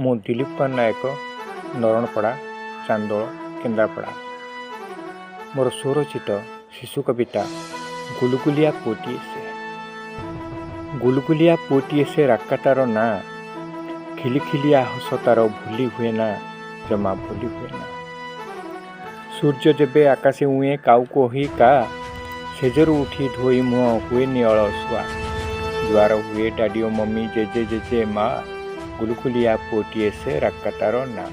ମୁଁ ଦିलीप କୁମାର ନାୟକ ନରଣପଡ଼ା ଚାନ୍ଦୋଳ କେନ୍ଦ୍ରାପଡ଼ା। ମୋର ସ୍ୱରଚିତ ଶିଶୁ କବିତା ଗୁଲୁଗୁଲିଆ ପୁଅଟିଏ ସେ। ଗୁଲୁଗୁଲିଆ ପୁଅଟିଏ ସେ ରାକାତାର ନାଁ, ଖିଲିଖିଲିଆ ହସ ତାର ଭୁଲି ହୁଏ ନା, ଜମା ଭୁଲି ହୁଏ ନା। ସୂର୍ଯ୍ୟ ଯେବେ ଆକାଶେ ଉଏଁ କାଉ କହି କା, ସେଜରୁ ଉଠି ଧୋଇ ମୁହଁ ହୁଏନି ଅଳସୁଆ। ଜୁଆର ହୁଏ ଡାଡି ଓ ମମି ଜେଜେ ଜେଜେ ମା, ଗୁଲୁଗୁଲିଆ ପୁଅଟିଏ ସେ ରାକାତାର ନାଁ।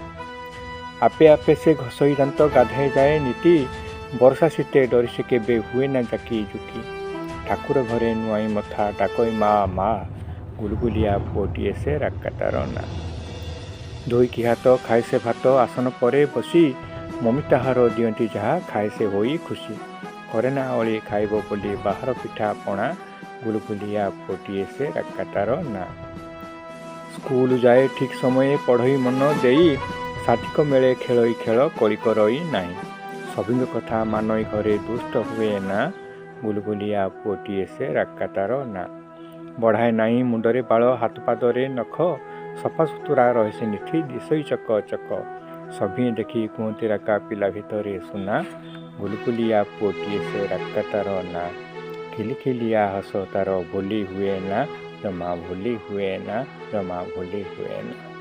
ଆପେ ଆପେ ସେ ଘଷଇ ଦାନ୍ତ ଗାଧାଏ ଯାଏ ନିତି, ବର୍ଷା ଶୀତେ ଡରି ସେ କେବେ ହୁଏ ନା ଜାକି ଜୁକି। ଠାକୁର ଘରେ ନୁଆଇଁ ମଥା ଡାକଇ ମା ମା, ଗୁଲୁଗୁଲିଆ ପୁଅଟିଏ ସେ ରାକାତାର ନାଁ। ଧୋଇକି ହାତ ଖାଏ ସେ ଭାତ ଆସନ ପରେ ବସି, ମମି ତାହାର ଦିଅନ୍ତି ଯାହା ଖାଏ ସେ ହୋଇ ଖୁସି। କରେ ନା ଅଳି ଖାଇବ ବୋଲି ବାହାର ପିଠା ପଣା, ଗୁଲୁଗୁଲିଆ ପୁଅଟିଏ ସେ ରାକାତାର ନାଁ। ସ୍କୁଲ ଯାଏ ଠିକ୍ ସମୟରେ ପଢ଼ଇ ମନ ଦେଇ, ସାଥିକ ମେଳେ ଖେଳଇ ଖେଳ କଳି କରଇ ନାହିଁ। ସଭିଙ୍କ କଥା ମାନଇ ଘରେ ଦୁଷ୍ଟ ହୁଏ ନା, ଗୁଲୁଗୁଲିଆ ପୁଅଟିଏ ସେ ରାକାତାର ନାଁ। ବଢ଼ାଏ ନାହିଁ ମୁଣ୍ଡରେ ବାଳ ହାତ ପାଦରେ ନଖ, ସଫାସୁତୁରା ରହେ ସେ ନିଠି ଦିଶଇ ଚକ ଚକ। ସଭିଏଁ ଦେଖି କୁହନ୍ତି ରାକା ପିଲା ଭିତରେ ସୁନା, ଗୁଲୁଗୁଲିଆ ପୁଅଟିଏ ସେ ରାକାତାର ନାଁ। ଖିଲିଖିଲିଆ ହସ ତାର ଭୁଲି ହୁଏ ନା, ଜମା ଭୁଲି ହୁଏ ନା, ଜମା ଭୁଲି ହୁଏ ନା।